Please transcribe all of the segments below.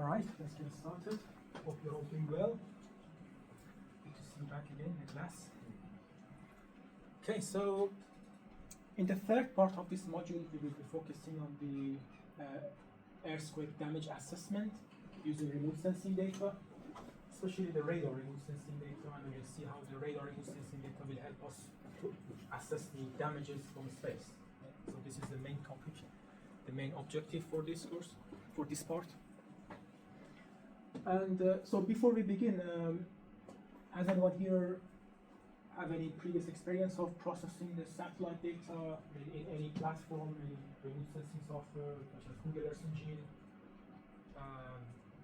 All right, let's get started. Hope you're all doing well. Good to see you back again in class. Okay, so in the third part of this module, we will be focusing on the earthquake damage assessment using remote sensing data, especially the radar remote sensing data, and we will see how the radar remote sensing data will help us to assess the damages from space. So this is the main topic, the main objective for this course, for this part. And so before we begin, has anyone here have any previous experience of processing the satellite data in any platform, any remote sensing software such as Google Earth Engine,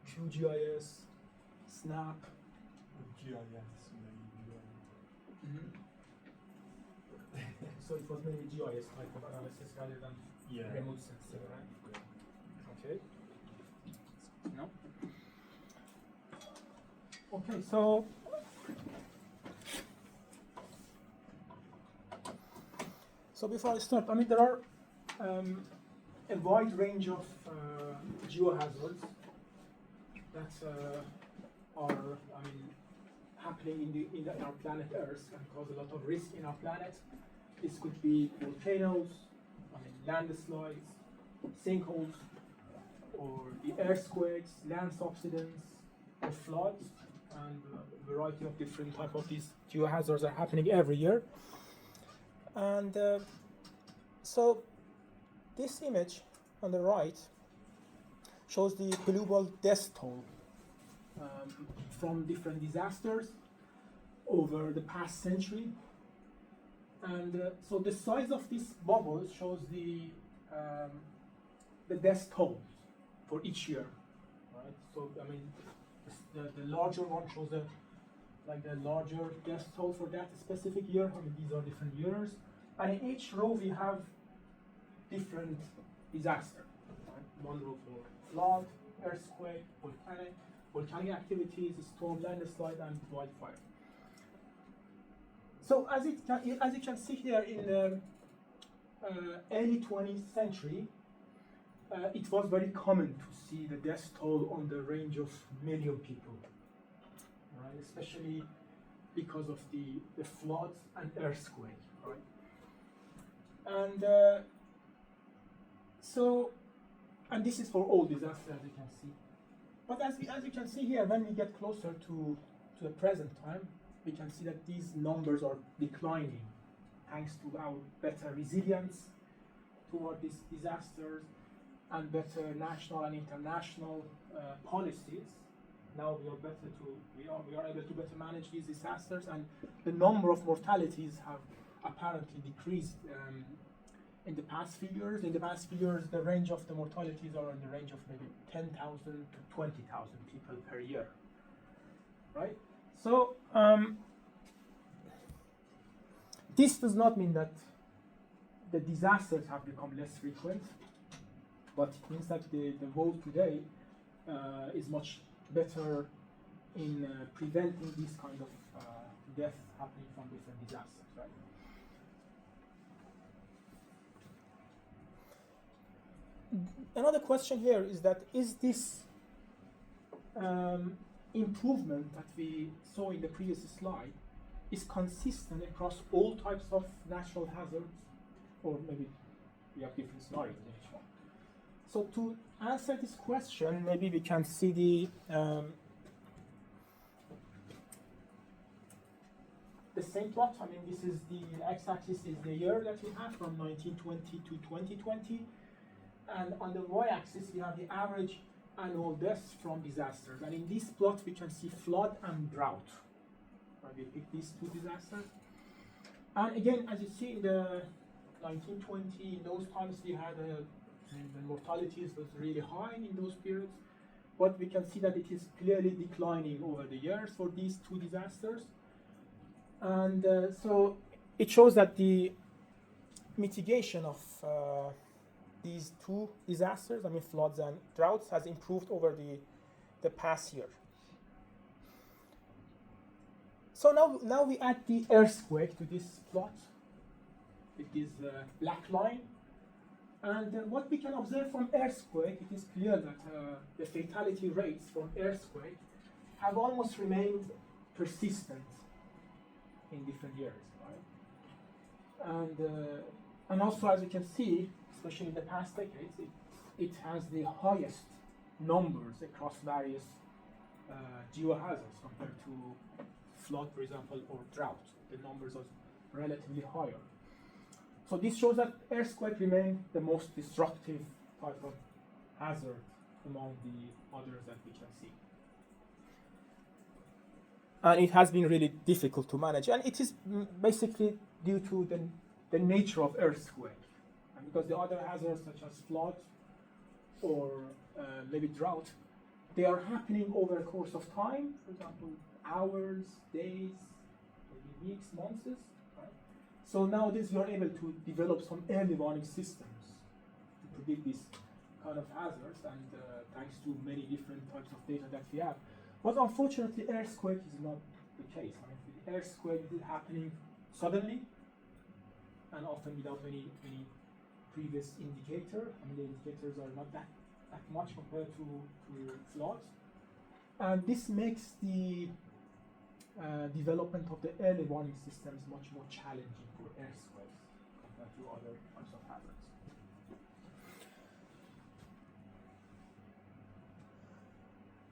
QGIS, Snap? GIS, maybe. So it was mainly GIS type of analysis rather than Yeah. remote sensing, right? Okay. No? Okay, so before I start, I mean, there are a wide range of geohazards that are, happening in our planet Earth and cause a lot of risk in our planet. This could be volcanoes, landslides, sinkholes, or the earthquakes, land subsidence, or floods, and a variety of different type of these geohazards are happening every year. And so this image on the right shows the global death toll from different disasters over the past century. And so the size of this bubble shows the death tolls for each year, right? So I mean, the larger one shows the larger death toll for that specific year. I mean, these are different years, and in each row we have different disasters. Right? One row for flood, earthquake, volcanic activities, storm, landslide, and wildfire. So as you can see here, in the early 20th century, it was very common to see the death toll on the range of million people, right? Especially because of the floods and earthquake, right? And and this is for all disasters, as you can see. But as you can see here, when we get closer to the present time, we can see that these numbers are declining thanks to our better resilience toward these disasters and better national and international policies. Now we are able to better manage these disasters, and the number of mortalities have apparently decreased in the past few years. In the past few years, the range of the mortalities are in the range of maybe 10,000 to 20,000 people per year, right? So this does not mean that the disasters have become less frequent, but it means that the world today is much better in preventing this kind of death happening from different disasters, right? Another question here is that is this improvement that we saw in the previous slide is consistent across all types of natural hazards, or maybe we have different scenarios in each one. So to answer this question, maybe we can see the same plot. I mean, this is the x-axis is the year that we have from 1920 to 2020, and on the y-axis we have the average annual deaths from disasters. And in this plot we can see flood and drought. Right, we pick these two disasters. And again, as you see in the 1920, in those times we had the mortalities was really high in those periods, but we can see that it is clearly declining over the years for these two disasters. And so it shows that the mitigation of these two disasters, I mean floods and droughts, has improved over the past year. So now we add the earthquake to this plot with this black line, And what we can observe from earthquake, it is clear that the fatality rates from earthquake have almost remained persistent in different years, right? And also, as you can see, especially in the past decades, it has the highest numbers across various geohazards compared to flood, for example, or drought. The numbers are relatively higher. So this shows that earthquake remain the most destructive type of hazard among the others that we can see. And it has been really difficult to manage. And it is basically due to the nature of earthquake. And because the other hazards such as flood or maybe drought, they are happening over a course of time, for example, hours, days, maybe weeks, months. Right? So nowadays we are able to develop some early warning systems to predict these kind of hazards, and thanks to many different types of data that we have. But unfortunately, earthquake is not the case. I mean, the earthquake is happening suddenly and often without any previous indicator. I mean, the indicators are not that much compared to floods. And this makes the development of the early warning systems much more challenging for earthquakes compared to other types of hazards.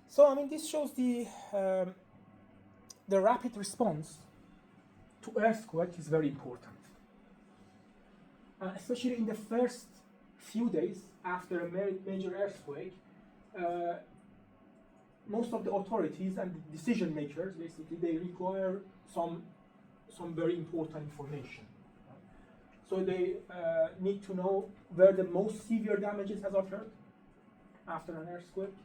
So, I mean, this shows the rapid response to earthquake is very important. Especially in the first few days after a major earthquake, most of the authorities and the decision makers, basically, they require some very important information. So they need to know where the most severe damages has occurred after an earthquake,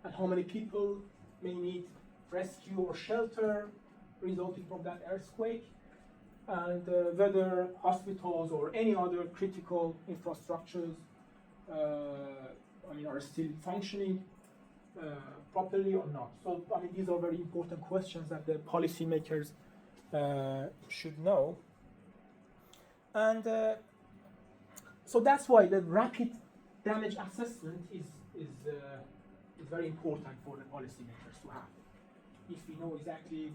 and how many people may need rescue or shelter resulting from that earthquake, and whether hospitals or any other critical infrastructures are still functioning properly or not. So, I mean, these are very important questions that the policymakers should know. And so that's why the rapid damage assessment is very important for the policymakers to have. If we know exactly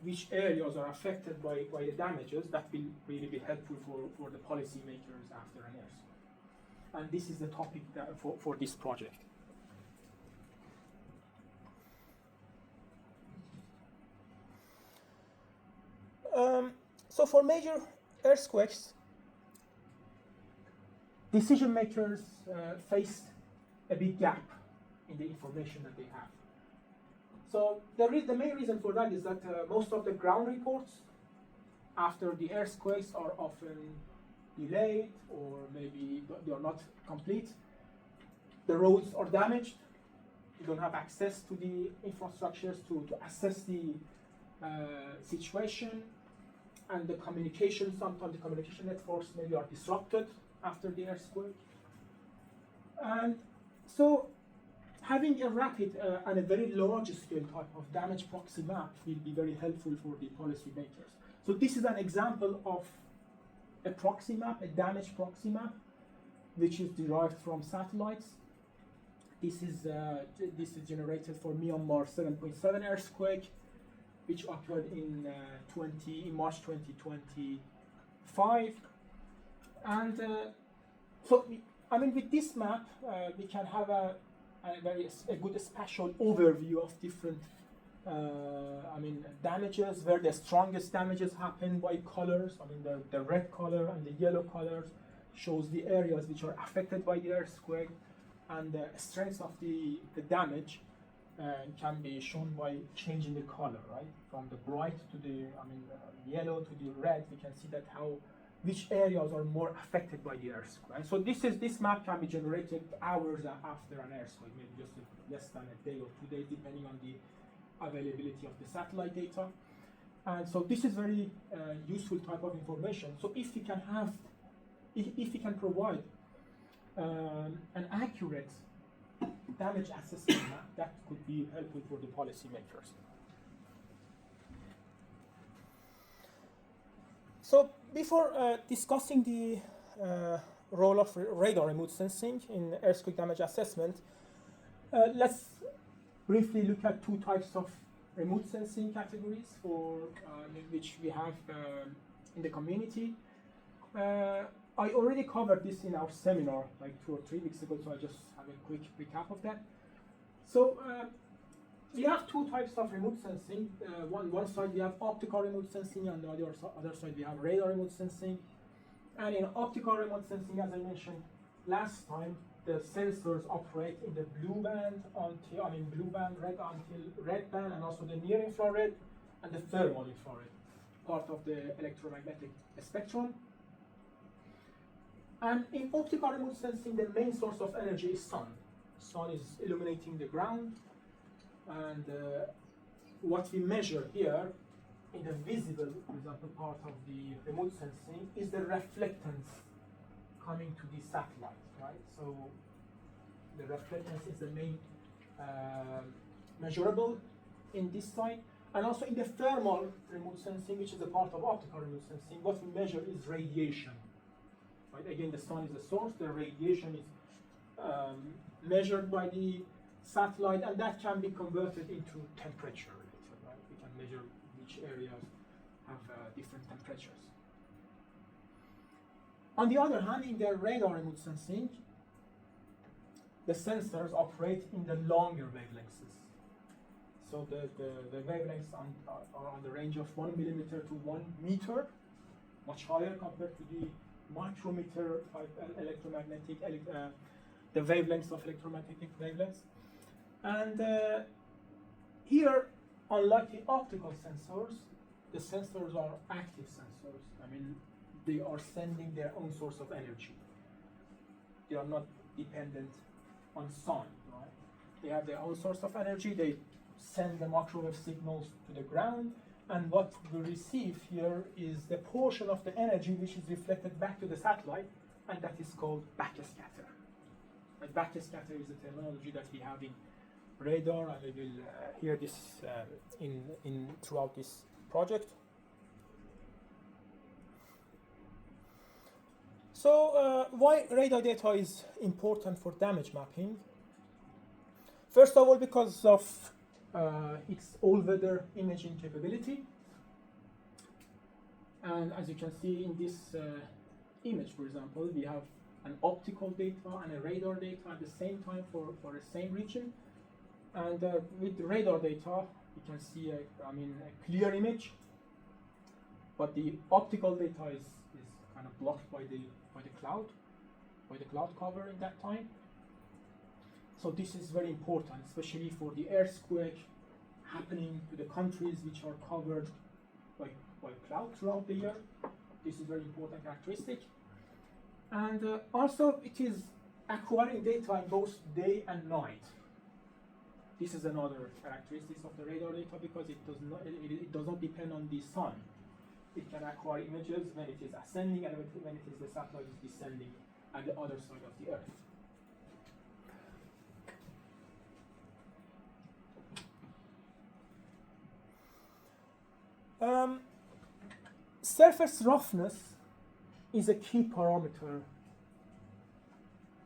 which areas are affected by the damages, that will really be helpful for the policymakers after an earthquake. And this is the topic for this project. So for major earthquakes, decision makers faced a big gap in the information that they have. So the main reason for that is that most of the ground reports after the earthquakes are often delayed, or maybe they are not complete. The roads are damaged. You don't have access to the infrastructures to assess the situation, and the communication, sometimes the communication networks maybe are disrupted after the earthquake. And so having a rapid and a very large scale type of damage proxy map will be very helpful for the policymakers. So this is an example of a proxy map, a damage proxy map, which is derived from satellites. This is generated for Myanmar 7.7 earthquake, which occurred in March 2025. And so, with this map, we can have a good spatial overview of different damages, where the strongest damages happen by colors. The red color and the yellow colors shows the areas which are affected by the earthquake, and the strength of the damage can be shown by changing the color, right? From the bright to the yellow to the red, we can see that which areas are more affected by the earthquake. So this map can be generated hours after an earthquake, maybe just less than a day or 2 days, depending on the availability of the satellite data. And so this is very useful type of information. So if we can provide an accurate damage assessment map, that could be helpful for the policymakers. So before discussing the role of radar remote sensing in earthquake damage assessment. Let's briefly look at two types of remote sensing categories for which we have in the community. I already covered this in our seminar like 2 or 3 weeks ago, so I just have a quick recap of that. So we have two types of remote sensing. One side we have optical remote sensing, and the other side we have radar remote sensing. And in optical remote sensing, as I mentioned last time, the sensors operate in the blue band blue band, red until red band, and also the near infrared and the thermal infrared, part of the electromagnetic spectrum. And in optical remote sensing, the main source of energy is sun. Sun is illuminating the ground, and what we measure here in the visible, for example, part of the remote sensing is the reflectance coming to the satellite, right? So the reflectance is the main measurable in this side. And also in the thermal remote sensing, which is a part of optical remote sensing, what we measure is radiation. Right? Again, the sun is the source, the radiation is measured by the satellite, and that can be converted into temperature. Right? We can measure which areas have different temperatures. On the other hand, in the radar remote sensing, the sensors operate in the longer wavelengths. So the wavelengths are on the range of 1 millimeter to 1 meter, much higher compared to the micrometer type electromagnetic, the wavelengths of electromagnetic wavelengths. And here, unlike the optical sensors, the sensors are active sensors. I mean, they are sending their own source of energy. They are not dependent on sun, right? They have their own source of energy. They send the microwave signals to the ground, and what we receive here is the portion of the energy which is reflected back to the satellite, and that is called backscatter. And backscatter is a terminology that we have in radar, and we will hear this throughout this project. So why radar data is important for damage mapping? First of all, because of its all-weather imaging capability. And as you can see in this image, for example, we have an optical data and a radar data at the same time for the same region. And with the radar data, you can see a clear image, but the optical data is kind of blocked by the cloud cover in that time. So this is very important, especially for the earthquake happening to the countries which are covered by cloud throughout the year. This is very important characteristic. And also it is acquiring data in both day and night. This is another characteristic of the radar data, because it does not depend on the sun. It can acquire images when it is ascending and when it is the satellite is descending at the other side of the Earth. Surface roughness is a key parameter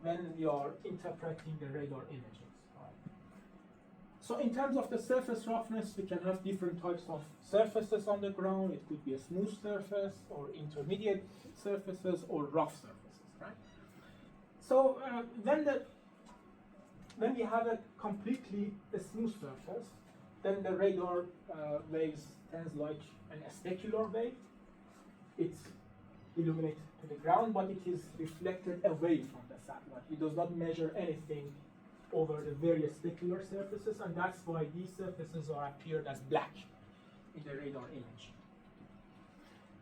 when we are interpreting the radar images. Right? So in terms of the surface roughness, we can have different types of surfaces on the ground. It could be a smooth surface, or intermediate surfaces, or rough surfaces. Right? So when we have a completely smooth surface, then the radar waves tends like a specular wave. It's illuminated to the ground, but it is reflected away from the satellite. It does not measure anything over the various specular surfaces, and that's why these surfaces are appeared as black in the radar image.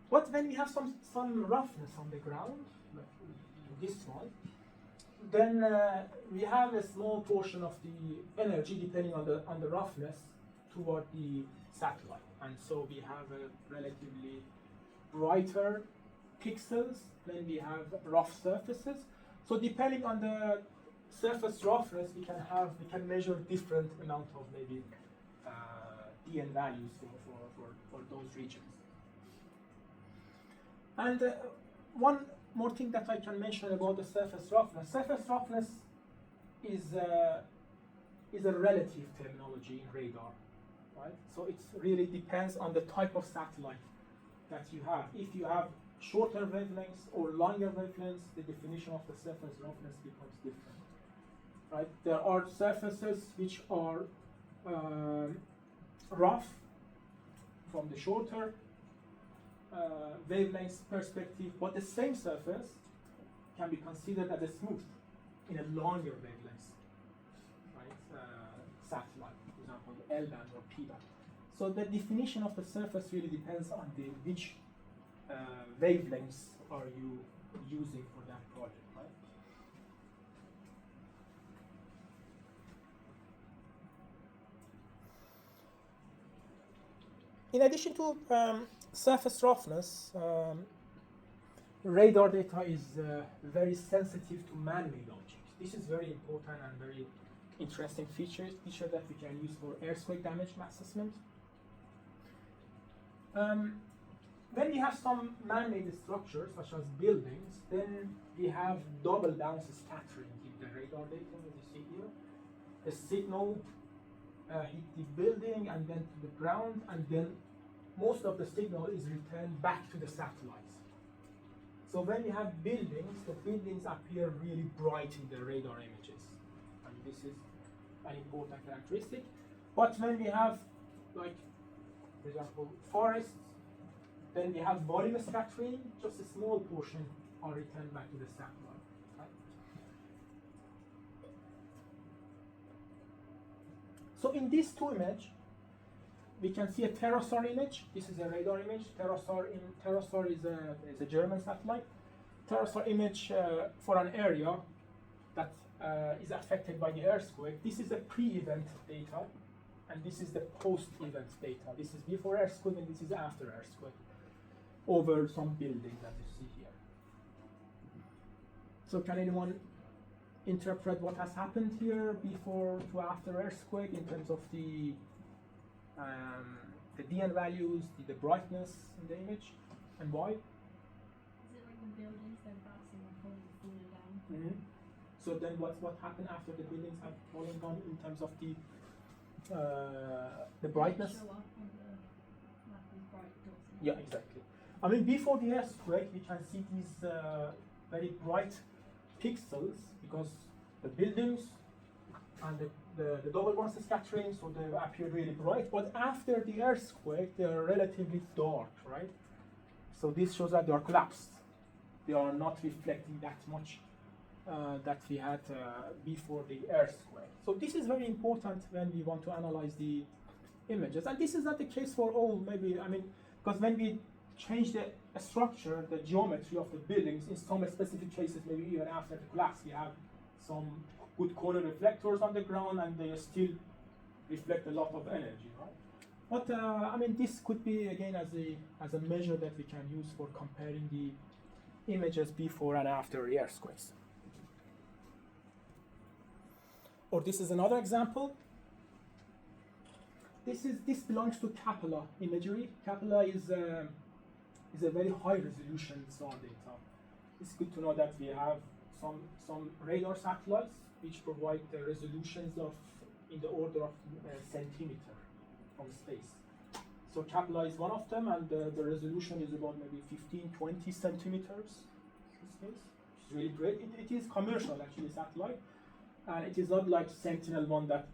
But when we have some roughness on the ground, like this one, then we have a small portion of the energy, depending on the roughness, toward the satellite, and so we have a relatively brighter pixels when we have rough surfaces. So depending on the surface roughness, we can measure different amount of maybe DN values for those regions. And one more thing that I can mention about the surface roughness. Surface roughness is a relative terminology in radar, right? So it really depends on the type of satellite that you have. If you have shorter wavelengths or longer wavelengths, the definition of the surface roughness becomes different, right? There are surfaces which are rough from the shorter wavelengths perspective, but the same surface can be considered as a smooth in a longer wavelengths, right? Satellite, for example, L band or P band. So the definition of the surface really depends on which wavelengths are you using for that project, right? In addition to surface roughness, radar data is very sensitive to man-made objects. This is very important and very interesting feature that we can use for earthquake damage assessment. When we have some man-made structures, such as buildings, then we have double bounce scattering in the radar data, as you see here. The signal hit the building and then to the ground, and then most of the signal is returned back to the satellites. So when you have buildings, the buildings appear really bright in the radar images. And this is an important characteristic. But when we have, like, for example, forests, then we have volume scattering, just a small portion are returned back to the satellite. Right? So in these two images, we can see a TerraStar image. This is a radar image. TerraStar is a German satellite. TerraStar image for an area that is affected by the earthquake. This is the pre-event data, and this is the post-event data. This is before earthquake, and this is after earthquake, over some building that you see here. So can anyone interpret what has happened here before to after earthquake in terms of the DN values, the brightness in the image, and why? Is it like the buildings then bouncing and falling down? Mm-hmm. So then what happened after the buildings have fallen down in terms of the brightness? Show up on the map with bright dots. Yeah, exactly. I mean, before the earthquake, we can see these very bright pixels because the buildings and the double bounce scattering, so they appear really bright. But after the earthquake, they are relatively dark, right? So this shows that they are collapsed. They are not reflecting that much that we had before the earthquake. So this is very important when we want to analyze the images. And this is not the case for all, maybe, I mean, because when we change the structure, the geometry of the buildings, in some specific cases, maybe even after the collapse, we have some good corner reflectors on the ground and they still reflect a lot of energy, right? But I mean, this could be again as a measure that we can use for comparing the images before and after the earthquakes. Or this is another example. This belongs to Capella imagery. Capella is a very high resolution SAR data. It's good to know that we have some radar satellites which provide the resolutions of in the order of centimeter from space. So Capella is one of them, and the resolution is about maybe 15-20 centimeters in space, which is really great. It is commercial actually satellite, and it is not like Sentinel-1 that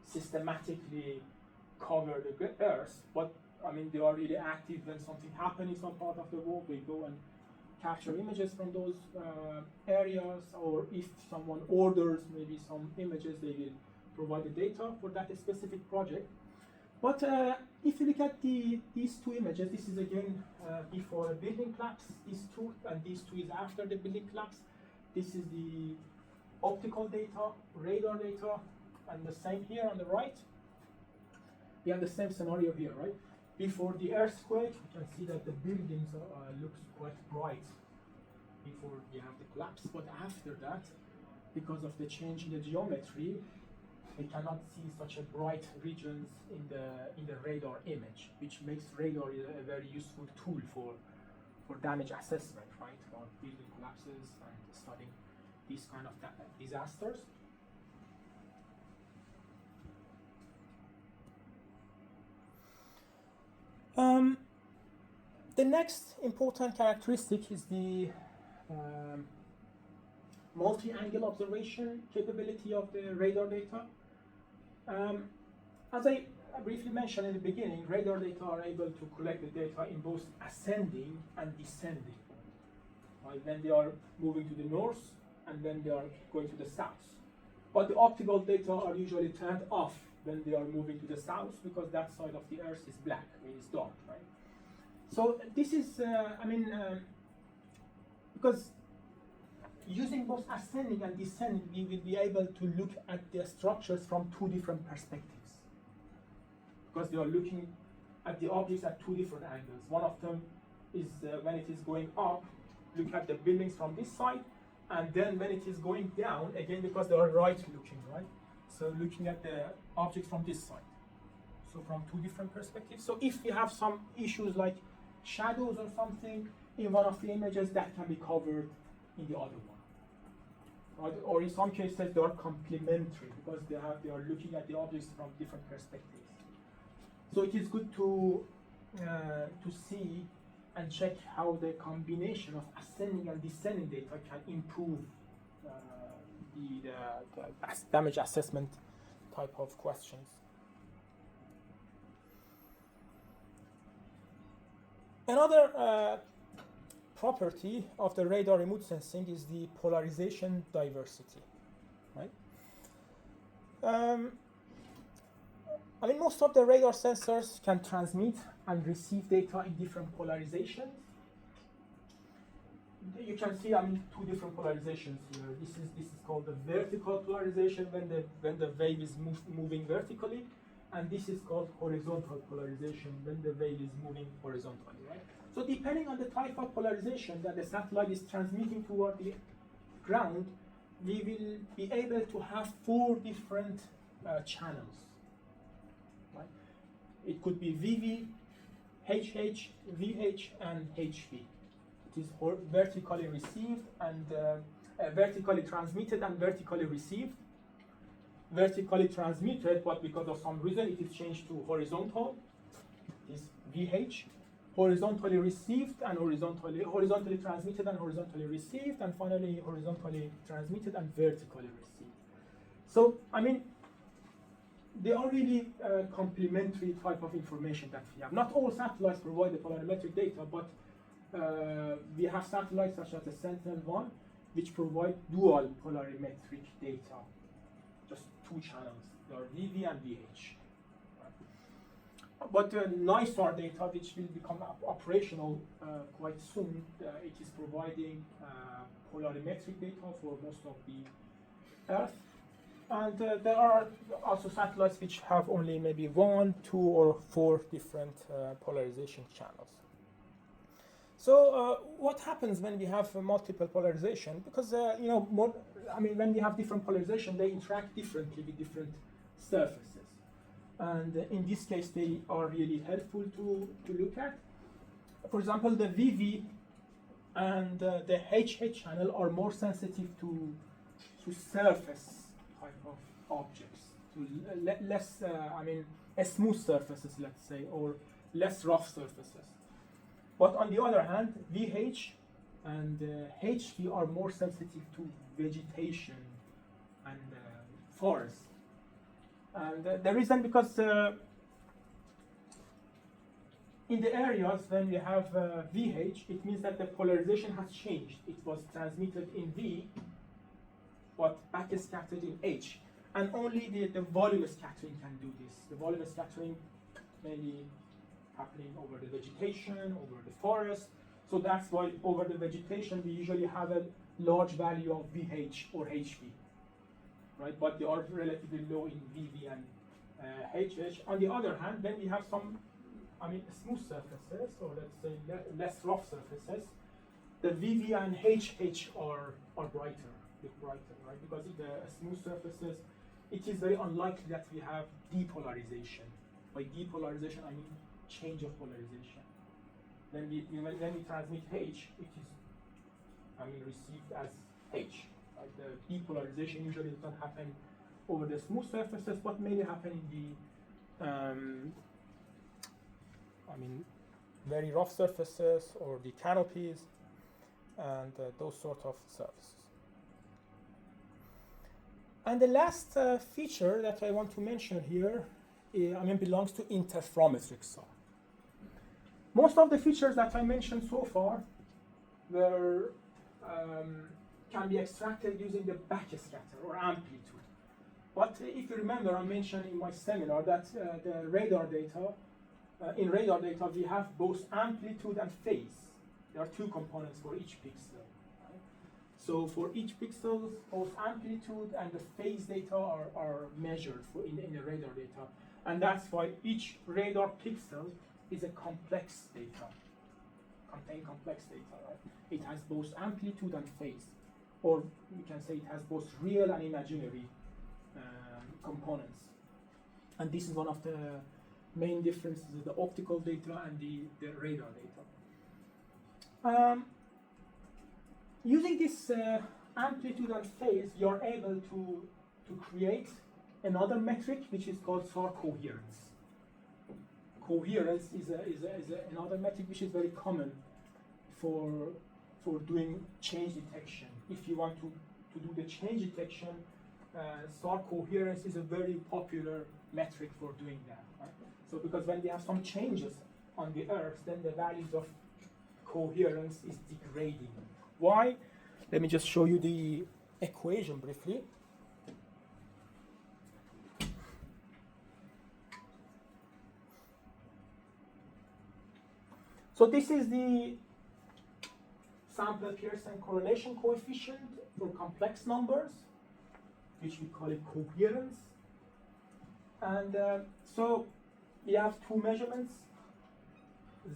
systematically cover the Earth, but I mean they are really active when something happens in some part of the world. They go and capture images from those areas, or if someone orders maybe some images, they will provide the data for that specific project. But if you look at these two images, this is again before a building collapse, these two, and these two is after the building collapse. This is the optical data, radar data, and the same here on the right. We have the same scenario here, right? Before the earthquake, you can see that the buildings looks quite bright before we have the collapse. But after that, because of the change in the geometry, we cannot see such a bright regions in the radar image, which makes radar a very useful tool for damage assessment, right? For building collapse. collapses and studying these kind of disasters. The next important characteristic is the multi-angle observation capability of the radar data. As I briefly mentioned in the beginning, radar data are able to collect the data in both ascending and descending. Right? When they are moving to the north and when they are going to the south. But the optical data are usually turned off when they are moving to the south because that side of the earth is black, I mean it's dark, right? So this is, because using both ascending and descending, we will be able to look at the structures from two different perspectives. Because they are looking at the objects at two different angles. One of them is when it is going up, look at the buildings from this side, and then when it is going down, again because they are right looking, right? So looking at the objects from this side. So from two different perspectives. So if we have some issues like shadows or something in one of the images, that can be covered in the other one. Right? Or in some cases they are complementary because they are looking at the objects from different perspectives. So it is good to see and check how the combination of ascending and descending data can improve the damage assessment type of questions. Another property of the radar remote sensing is the polarization diversity, right? Most of the radar sensors can transmit and receive data in different polarizations. You can see, two different polarizations here. This is called the vertical polarization when the wave is moving vertically, and this is called horizontal polarization when the wave is moving horizontally, right? So depending on the type of polarization that the satellite is transmitting toward the ground, we will be able to have 4 different channels. Right? It could be VV, HH, VH, and HV. It is vertically received and vertically transmitted and vertically received. Vertically transmitted, but because of some reason it is changed to horizontal, is VH. Horizontally received and horizontally transmitted and horizontally received, and finally horizontally transmitted and vertically received. So, they are really complementary type of information that we have. Not all satellites provide the polarimetric data, but we have satellites such as the Sentinel-1, which provide dual polarimetric data. Just 2 channels, they are VV and VH. But NISAR data, which will become operational quite soon, it is providing polarimetric data for most of the Earth. And there are also satellites which have only maybe 1, 2, or 4 different polarization channels. So what happens when we have multiple polarization? Because when we have different polarization, they interact differently with different surfaces. And in this case, they are really helpful to look at. For example, the VV and the HH channel are more sensitive to surface type of objects, to less, smooth surfaces, let's say, or less rough surfaces. But on the other hand, VH and HV are more sensitive to vegetation and forest. And the reason, because in the areas when we have VH, it means that the polarization has changed. It was transmitted in V, but back scattered in H. And only the volume scattering can do this. The volume scattering mainly happening over the vegetation, over the forest. So that's why over the vegetation we usually have a large value of VH or HV. Right, but they are relatively low in VV and HH. On the other hand, when we have some, smooth surfaces, or let's say less rough surfaces, the VV and HH are brighter, right? Because in the smooth surfaces, it is very unlikely that we have depolarization. By depolarization, I mean change of polarization. When we transmit H, it is received as H. Right? The depolarization usually does not happen over the smooth surfaces, but mainly happen in the very rough surfaces or the canopies and those sort of surfaces. And the last feature that I want to mention here belongs to interferometric SAR. Most of the features that I mentioned so far were can be extracted using the backscatter or amplitude. But if you remember, I mentioned in my seminar that the radar data, in radar data we have both amplitude and phase. There are two components for each pixel. Right? So for each pixel, both amplitude and the phase data are measured in the radar data. And that's why each radar pixel is a complex data, contain complex data, right? It has both amplitude and phase, or we can say it has both real and imaginary components. And this is one of the main differences of the optical data and the radar data. Using this amplitude and phase, you're able to create another metric which is called SAR coherence. Coherence is another metric which is very common for doing change detection. If you want to do the change detection, SAR coherence is a very popular metric for doing that. Right? So because when we have some changes on the Earth, then the values of coherence is degrading. Why? Let me just show you the equation briefly. So this is the Sampler-Pearson correlation coefficient for complex numbers, which we call it coherence. And so we have two measurements,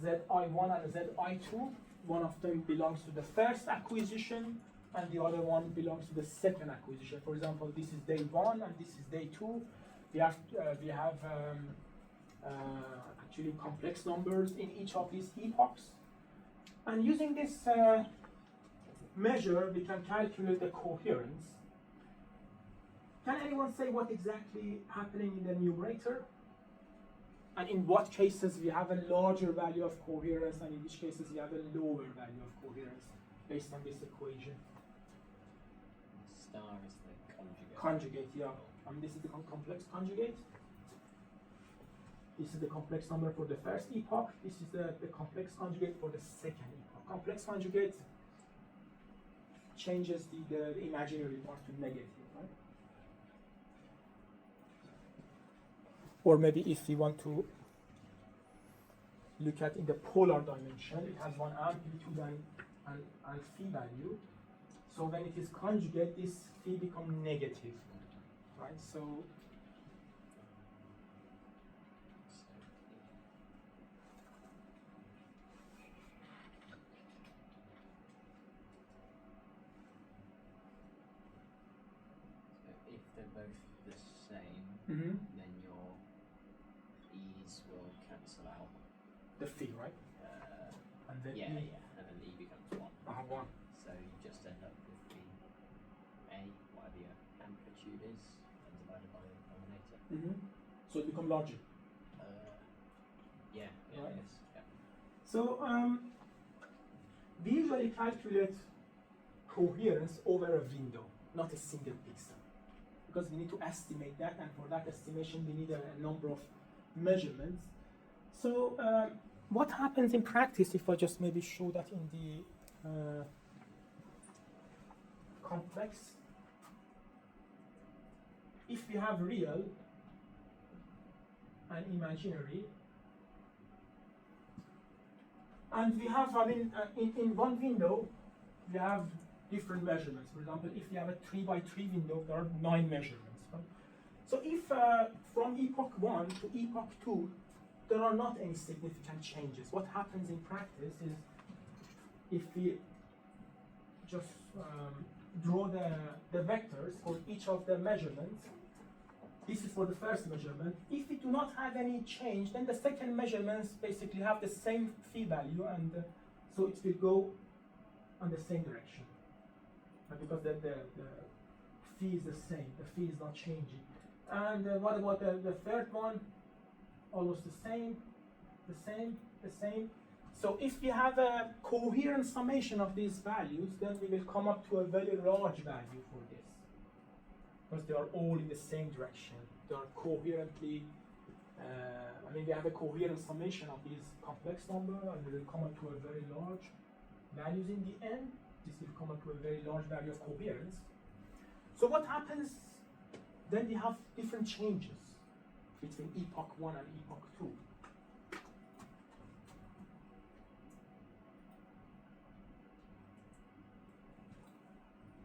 Zi1 and Zi2. One of them belongs to the first acquisition, and the other one belongs to the second acquisition. For example, this is day 1 and this is day 2. We have actually complex numbers in each of these epochs. And using this measure, we can calculate the coherence. Can anyone say what exactly happening in the numerator? And in what cases we have a larger value of coherence, and in which cases we have a lower value of coherence based on this equation? Star is the conjugate. Conjugate, yeah. This is the complex conjugate. This is the complex number for the first epoch. This is the complex conjugate for the second epoch. Complex conjugate changes the imaginary part to negative, right? Or maybe if we want to look at in the polar dimension, it has one amplitude and phi value. So when it is conjugate, this phi becomes negative, right? So if they're both the same, then your e's will cancel out. the phi, right? And then Yeah, E, and then e becomes 1. 1. So you just end up with the a, whatever your amplitude is, and divided by the denominator. So it becomes larger. Yeah, Right. it is. Yeah. So we usually calculate coherence over a window, not a single pixel, because we need to estimate that, and for that estimation we need a number of measurements. So what happens in practice, if I just maybe show that in the complex, if we have real and imaginary, and we have, in one window, we have different measurements. For example, if we have a 3 by 3 window, there are 9 measurements. Right? So if from epoch 1 to epoch 2, there are not any significant changes, what happens in practice is, if we just draw the vectors for each of the measurements, this is for the first measurement. If we do not have any change, then the second measurements basically have the same phi value, and so it will go on the same direction. because the fee is the same. The fee is not changing. And what about the third one? Almost the same, the same, the same. So if we have a coherent summation of these values, then we will come up to a very large value for this, because they are all in the same direction. They are coherently, we have a coherent summation of these complex numbers, and we will come up to a very large values in the end. This will come up to a very large value of coherence. So what happens then? We have different changes between epoch 1 and epoch 2.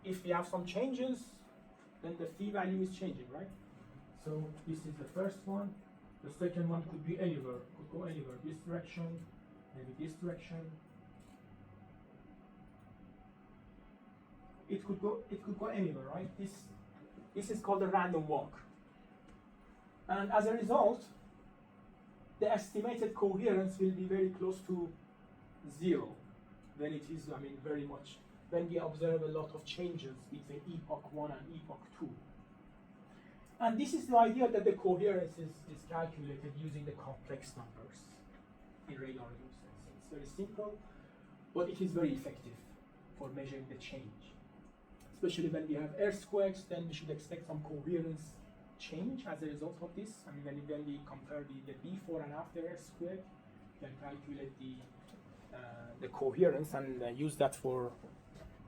If we have some changes, then the phi value is changing, right? So this is the first one. The second one could be anywhere, could go anywhere. This direction, maybe this direction. It could go anywhere, right? This is called a random walk. And as a result, the estimated coherence will be very close to 0 when it is, very much, when we observe a lot of changes between epoch 1 and epoch 2. And this is the idea that the coherence is calculated using the complex numbers in radar uses. It's very simple, but it is very effective for measuring the change. Especially when we have earthquakes, then we should expect some coherence change as a result of this. When we compare the before and after earthquake, we can calculate the coherence and use that for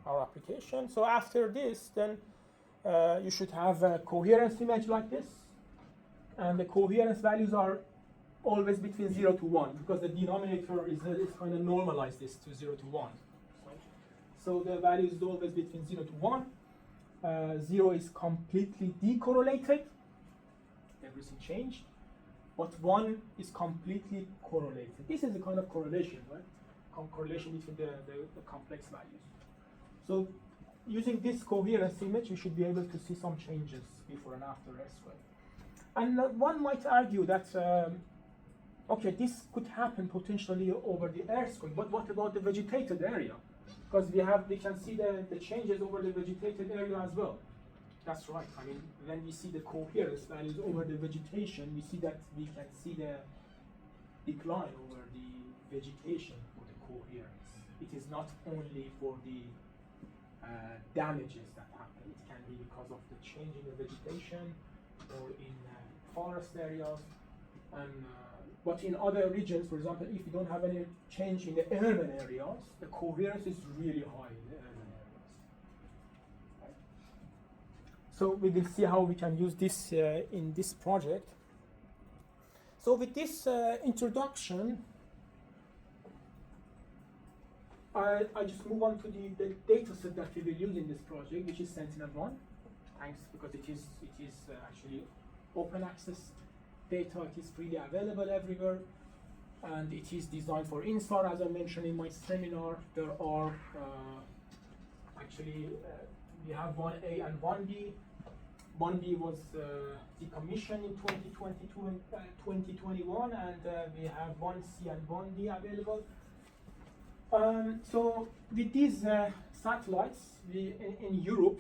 our application. So after this, then you should have a coherence image like this, and the coherence values are always between 0 to 1, because the denominator is going to normalize this to 0 to 1. So the value is always between 0 to 1. 0 is completely decorrelated, everything changed, but 1 is completely correlated. This is a kind of correlation, right? Correlation between the complex values. So using this coherence image, you should be able to see some changes before and after earthquake. And one might argue that, okay, this could happen potentially over the earthquake, but what about the vegetated area? Because we can see the changes over the vegetated area as well. That's right. When we see the coherence values over the vegetation, we see that we can see the decline over the vegetation for the coherence. It is not only for the damages that happen. It can be because of the change in the vegetation or in forest areas. But in other regions, for example, if you don't have any change in the urban areas, the coherence is really high in the urban areas. Right? So we will see how we can use this in this project. So with this introduction, I just move on to the data set that we will use in this project, which is Sentinel-1. Thanks, because it is actually open access data. It is freely available everywhere, and it is designed for INSAR. As I mentioned in my seminar, there are we have 1A and 1B. 1B was decommissioned in 2022 and 2021, and we have 1C and 1D available. So with these satellites, in Europe,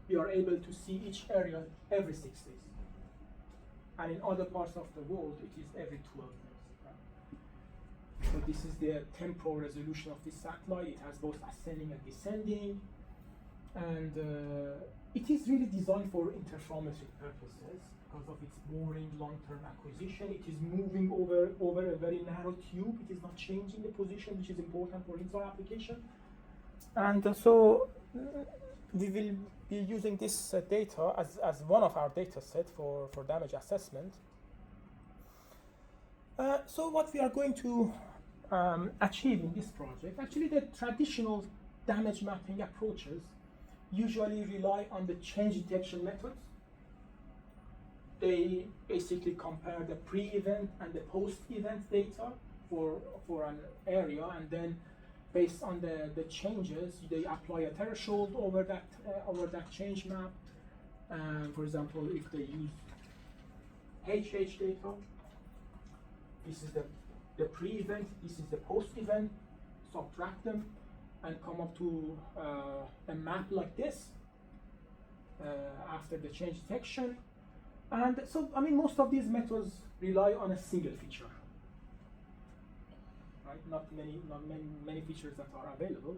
we are able to see each area every 6 days. And in other parts of the world, it is every 12 days. Right? So this is the temporal resolution of this satellite. It has both ascending and descending. And it is really designed for interferometric purposes because of its boring long-term acquisition. It is moving over a very narrow tube. It is not changing the position, which is important for INSAR application. And so we will be using this data as one of our data set for damage assessment. So what we are going to achieve in this project, actually the traditional damage mapping approaches usually rely on the change detection methods. They basically compare the pre-event and the post-event data for an area, and then based on the changes, they apply a threshold over that change map. For example, if they use HH data, this is the pre-event, this is the post-event, subtract them, and come up to a map like this after the change detection. And so, I mean, most of these methods rely on a single feature, right? Not many features that are available,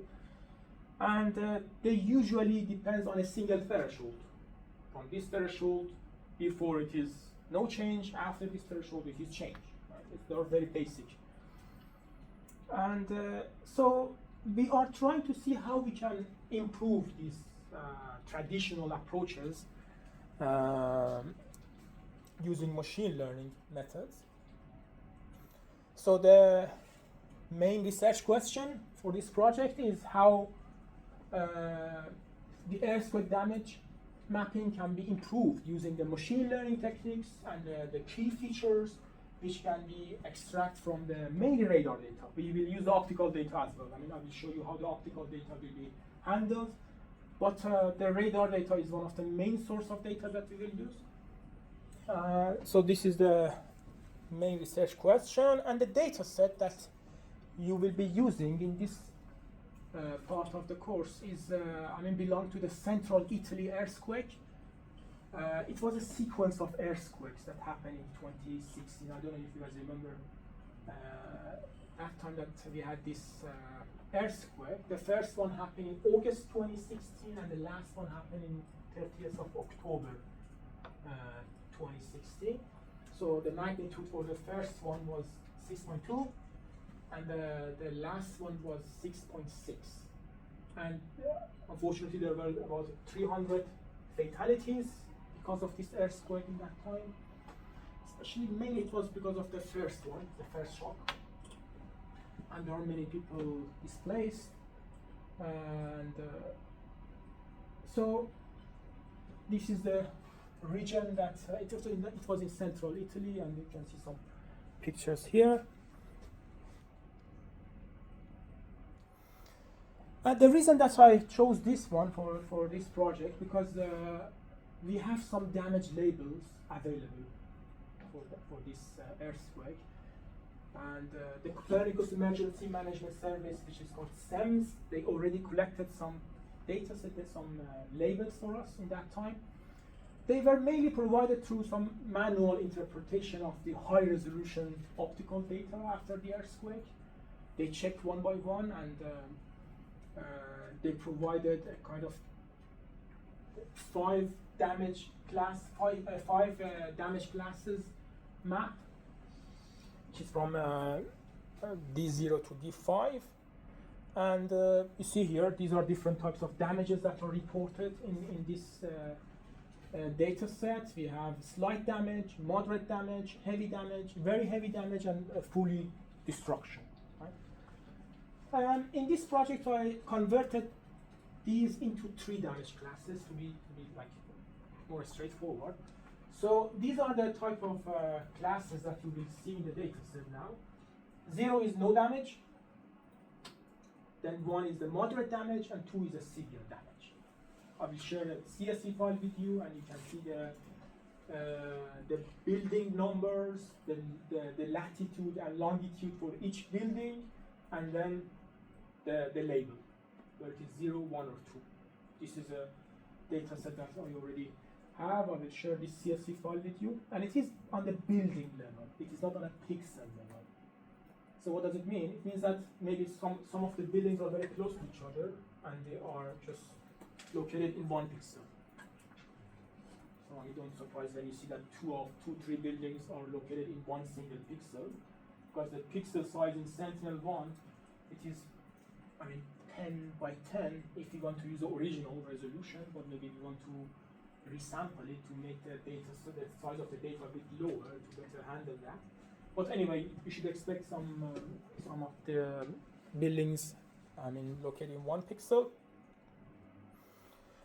and they usually depends on a single threshold. From this threshold, before it is no change. After this threshold, it is change. Right? They're very basic, and so we are trying to see how we can improve these traditional approaches using machine learning methods. So the main research question for this project is how the earthquake damage mapping can be improved using the machine learning techniques and the key features which can be extracted from the mainly radar data. We will use the optical data as well. I mean, I will show you how the optical data will be handled, but the radar data is one of the main source of data that we will use. So this is the main research question, and the data set that you will be using in this part of the course is, belong to the central Italy earthquake. It was a sequence of earthquakes that happened in 2016. I don't know if you guys remember that time that we had this earthquake. The first one happened in August 2016, and the last one happened in 30th of October 2016. So the magnitude for the first one was 6.2, and the last one was 6.6. And unfortunately, there were about 300 fatalities because of this earthquake in that time. Especially, mainly it was because of the first one, the first shock. And there are many people displaced. And so this is the region that it was in central Italy, and you can see some pictures here. The reason that I chose this one for this project, because we have some damage labels available for this earthquake, and the Copernicus Emergency Management Service, which is called CEMS, they already collected some data set, some labels for us in that time. They were mainly provided through some manual interpretation of the high resolution optical data after the earthquake. They checked one by one, and they provided a kind of five damage classes map, which is from D0 to D5. And you see here, these are different types of damages that are reported in this data set. We have slight damage, moderate damage, heavy damage, very heavy damage, and fully destruction. Right? In this project, I converted these into 3 damage classes to be like more straightforward. So these are the type of classes that you will see in the data set now. 0 is no damage, then 1 is the moderate damage, and 2 is the severe damage. I will share a CSV file with you, and you can see the building numbers, the latitude and longitude for each building, and then the label, where it is 0, 1, or 2. This is a data set that I already have. I will share this CSV file with you, and it is on the building level. It is not on a pixel level. So what does it mean? It means that maybe some of the buildings are very close to each other, and they are just located in 1 pixel. So you don't surprise when you see that 3 buildings are located in 1 single pixel, because the pixel size in Sentinel-1, it is, 10 by 10 if you want to use the original resolution, but maybe we want to resample it to make the data, so the size of the data a bit lower to better handle that. But anyway, you should expect some of the buildings, located in 1 pixel.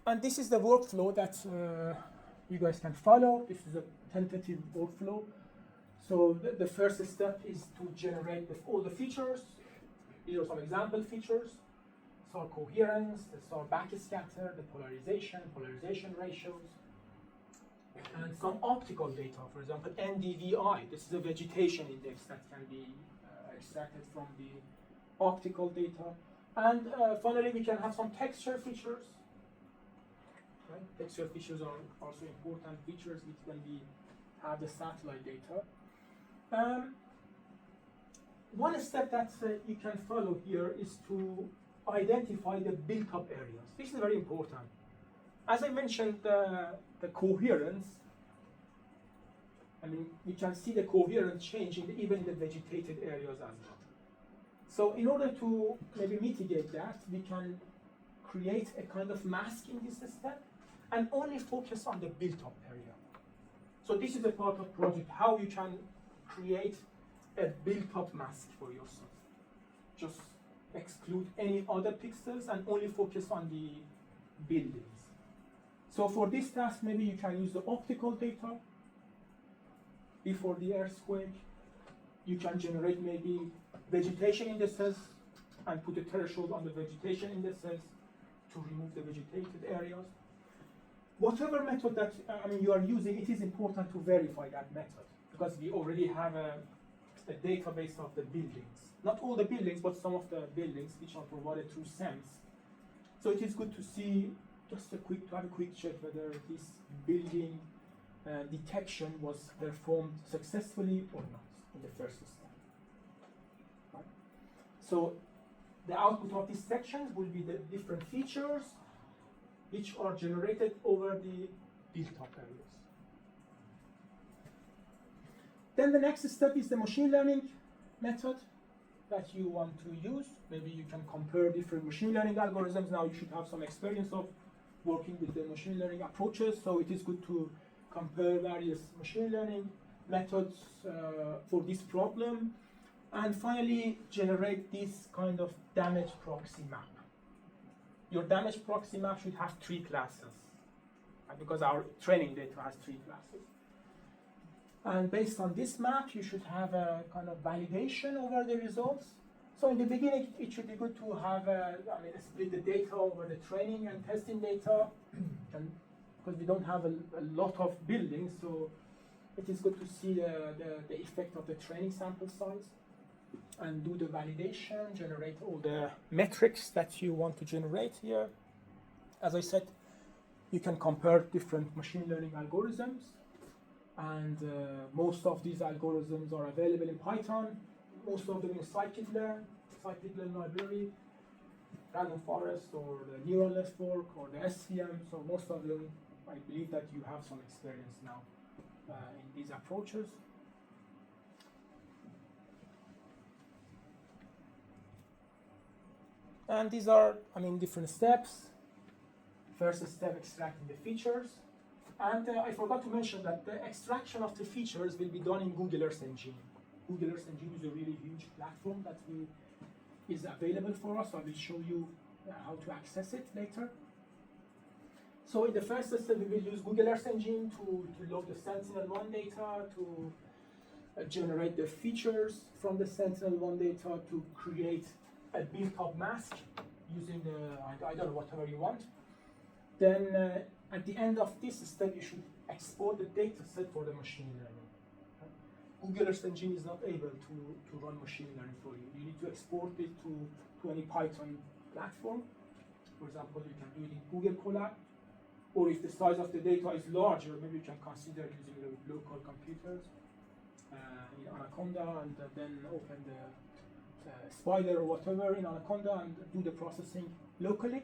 And this is the workflow that you guys can follow. This is a tentative workflow. So the first step is to generate all the features. These are some example features. SAR coherence, the SAR backscatter, the polarization ratios, and some optical data. For example, NDVI. This is a vegetation index that can be extracted from the optical data. And finally, we can have some texture features. Right? Texture features are also important features when we have the satellite data. One step that you can follow here is to identify the built-up areas. This is very important. As I mentioned, the coherence, I mean, we can see the coherence changing even in the vegetated areas as well. So in order to maybe mitigate that, we can create a kind of mask in this step and only focus on the built-up area. So this is a part of project, how you can create a built-up mask for yourself. Just exclude any other pixels and only focus on the buildings. So for this task, maybe you can use the optical data before the earthquake. You can generate maybe vegetation indices and put a threshold on the vegetation indices to remove the vegetated areas. Whatever method that you are using, it is important to verify that method because we already have a database of the buildings. Not all the buildings, but some of the buildings which are provided through SEMS. So it is good to see, to have a quick check whether this building detection was performed successfully or not in the first step. Right? So the output of these sections will be the different features which are generated over the built-up areas. Then the next step is the machine learning method that you want to use. Maybe you can compare different machine learning algorithms. Now you should have some experience of working with the machine learning approaches, so it is good to compare various machine learning methods for this problem. And finally, generate this kind of damage proxy map. Your damage proxy map should have 3 classes, because our training data has 3 classes. And based on this map, you should have a kind of validation over the results. So in the beginning, it should be good to have split the data over the training and testing data, and because we don't have a lot of buildings, so it is good to see the effect of the training sample size and do the validation, generate all the metrics that you want to generate here. As I said, you can compare different machine learning algorithms, and most of these algorithms are available in Python, most of them in scikit-learn library, random forest, or the neural network, or the SVM. So most of them, I believe that you have some experience now in these approaches. And these are, different steps. First step, extracting the features. And I forgot to mention that the extraction of the features will be done in Google Earth Engine. Google Earth Engine is a really huge platform that is available for us. I will show you how to access it later. So in the first step, we will use Google Earth Engine to load the Sentinel-1 data, to generate the features from the Sentinel-1 data, to create a built-up mask using the, I don't know, whatever you want. Then at the end of this step, you should export the data set for the machine learning. Google Earth Engine is not able to run machine learning for you. You need to export it to any Python platform. For example, you can do it in Google Colab, or if the size of the data is larger, maybe you can consider using the local computers in Anaconda, and then open the Spider or whatever in Anaconda and do the processing locally.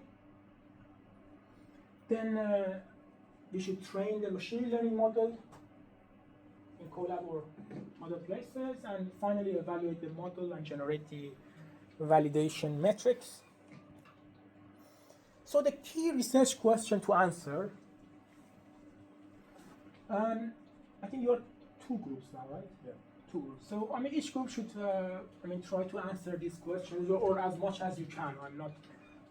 Then we should train the machine learning model in Colab or other places, and finally evaluate the model and generate the validation metrics. So the key research question to answer, I think you are 2 groups now, right? Yeah. 2 groups. So each group should try to answer these questions or as much as you can. I'm not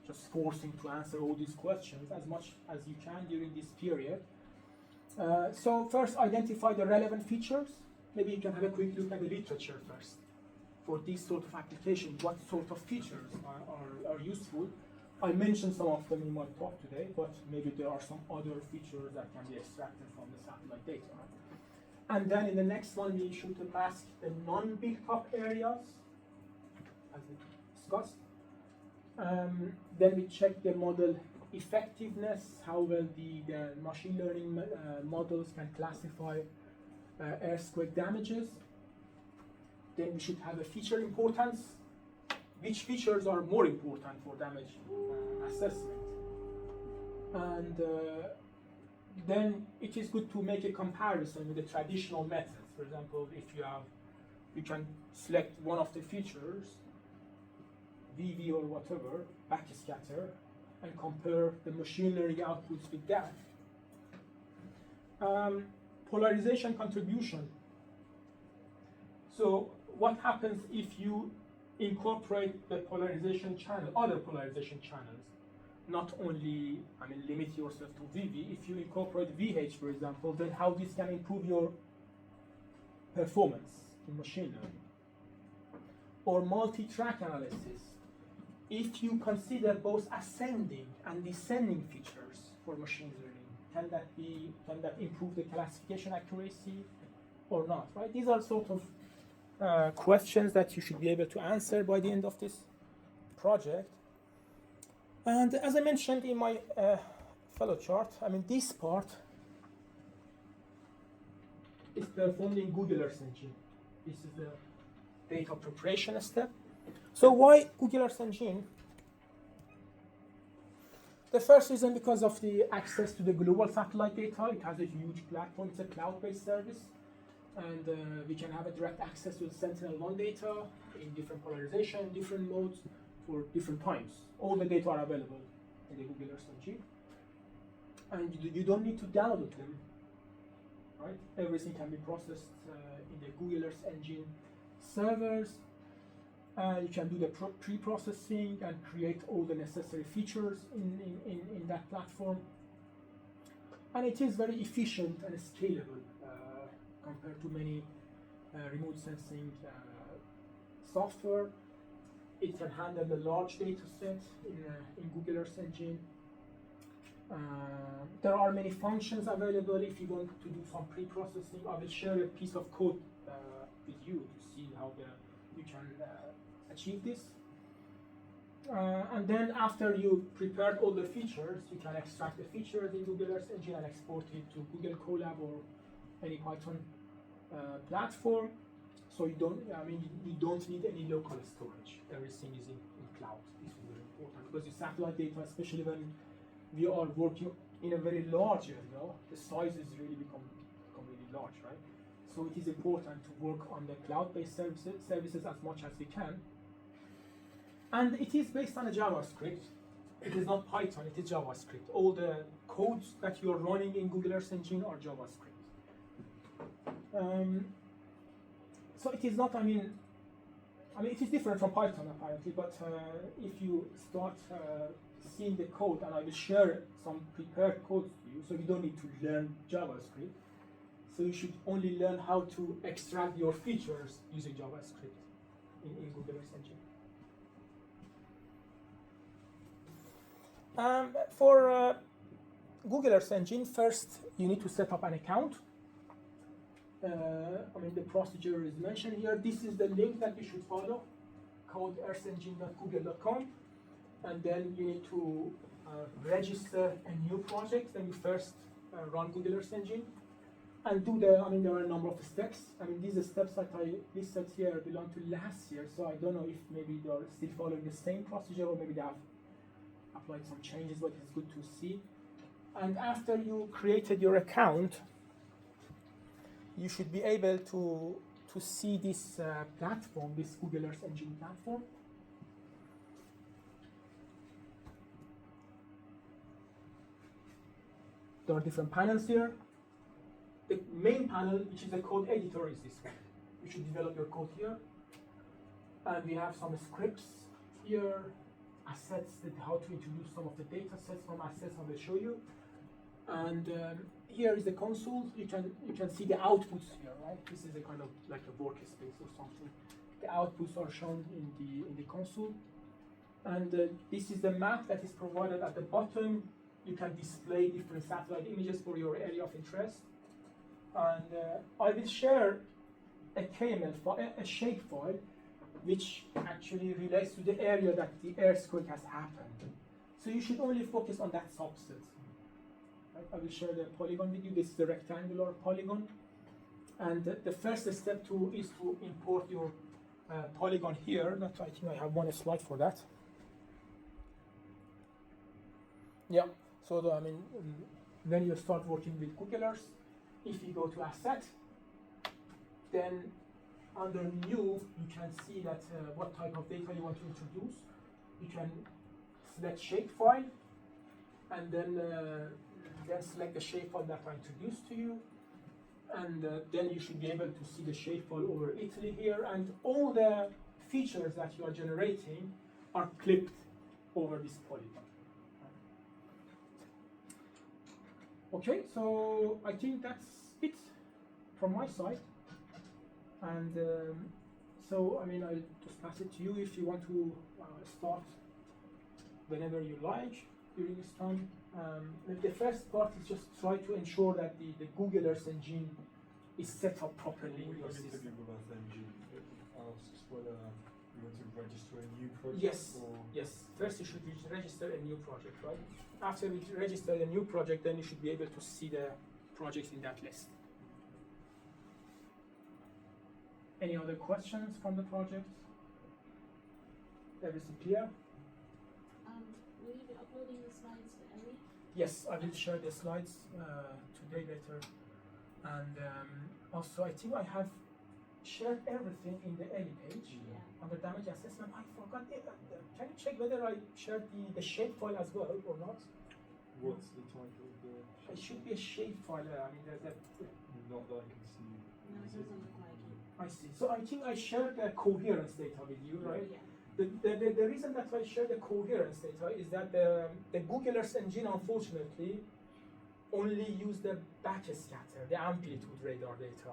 just forcing to answer all these questions, as much as you can during this period. So first, identify the relevant features. Maybe you can have a quick look at the literature first. For this sort of application, what sort of features are useful? I mentioned some of them in my talk today, but maybe there are some other features that can be extracted from the satellite data. And then in the next one, we should mask the non-built-up areas, as we discussed. Then we check the model effectiveness, how well the machine learning models can classify earthquake damages. Then we should have a feature importance. Which features are more important for damage assessment? And then it is good to make a comparison with the traditional methods. For example, if you can select one of the features, VV or whatever, backscatter, and compare the machine learning outputs with that. Polarization contribution. So what happens if you incorporate the polarization channel, other polarization channels, not only, limit yourself to VV. If you incorporate VH, for example, then how this can improve your performance in machine learning. Or multi-track analysis. If you consider both ascending and descending features for machine learning, can that improve the classification accuracy or not? Right? These are sort of questions that you should be able to answer by the end of this project. And as I mentioned in my fellow chart, this part is performed in Google Earth Engine. This is the data preparation step. So why Google Earth Engine? The first reason, because of the access to the global satellite data. It has a huge platform. It's a cloud-based service. And we can have a direct access to the Sentinel-1 data in different polarization, different modes, for different times. All the data are available in the Google Earth Engine. And you don't need to download them, right? Everything can be processed in the Google Earth Engine servers. You can do the pre-processing and create all the necessary features in that platform. And it is very efficient and scalable compared to many remote sensing software. It can handle the large data set in Google Earth Engine. There are many functions available if you want to do some pre-processing. I will share a piece of code with you to see how you can achieve this. And then after you prepared all the features, you can extract the features in Google Earth Engine and export it to Google Colab or any Python platform. So you don't need any local storage. Everything is in cloud. This is very important because the satellite data, especially when we are working in a very large area, the sizes really become really large, right? So it is important to work on the cloud-based services as much as we can. And it is based on a JavaScript. It is not Python, it is JavaScript. All the codes that you are running in Google Earth Engine are JavaScript. So it is not, it is different from Python apparently, but if you start seeing the code, and I will share some prepared code to you, so you don't need to learn JavaScript. So you should only learn how to extract your features using JavaScript in Google Earth Engine. For Google Earth Engine, first you need to set up an account. The procedure is mentioned here. This is the link that you should follow, codeearthengine.google.com. And then you need to register a new project. Then you first run Google Earth Engine and do there are a number of steps. These steps that I listed here belong to last year, so I don't know if maybe they are still following the same procedure or maybe they have applied some changes, but it's good to see. And after you created your account, you should be able to see this platform, this Google Earth Engine platform. There are different panels here. The main panel, which is the code editor, is this one. You should develop your code here. And we have some scripts here, assets, that how to introduce some of the data sets from assets I will show you. And here is the console. You can see the outputs here, right? This is a kind of like a workspace or something. The outputs are shown in the console. And this is the map that is provided at the bottom. You can display different satellite images for your area of interest. And I will share a KML file, a shape file, which actually relates to the area that the earthquake has happened. So you should only focus on that subset. Right? I will share the polygon with you. This is the rectangular polygon. And the first step is to import your polygon here. That I think I have one slide for that. Yeah. So when you start working with Google Earth, if you go to Asset, then under New, you can see that what type of data you want to introduce. You can select shapefile, and then select the shapefile that I introduced to you, and then you should be able to see the shapefile over Italy here, and all the features that you are generating are clipped over this polygon. Okay, so I think that's it from my side, and so I'll just pass it to you if you want to start whenever you like during this time. The first part is just try to ensure that the Google Earth Engine is set up properly in your When system. interview with us, engine, it asks whether you want to register a new project. Yes, Or yes. First you should register a new project, right? After you register a new project, then you should be able to see the projects in that list. Any other questions from the project? Everything clear? Will you be uploading the slides to Ellie? Yes, I will share the slides today later. And also, I think I have shared everything in the Ellie page. Yeah. Under damage assessment, I forgot it. Can you check whether I shared the shapefile as well or not? what's the title of the? It should be a shapefile. There's a. Not that I can see. No, it doesn't look like it. I see. So I think I shared the coherence data with you, right? Yeah. The reason that I share the coherence data is that the Google Earth Engine, unfortunately, only use the backscatter, the amplitude radar data.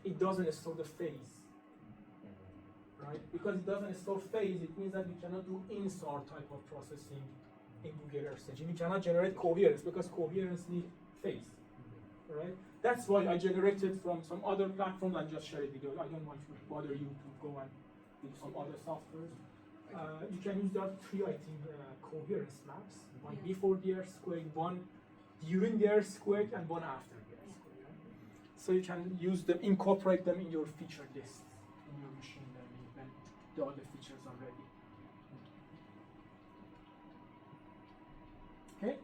It doesn't store the phase, right? Because it doesn't store phase, it means that we cannot do INSAR type of processing in Google Earth Engine. We cannot generate coherence because coherence needs phase, right? That's why I generated from some other platform and just share it with you. I don't want to bother you to go and do some other software. You can use that three, I think, coherence maps. One Yeah. before the earthquake, one during the earthquake, and one after the earthquake. Right? So you can use them, incorporate them in your feature list in your machine learning when the other features are ready. Okay.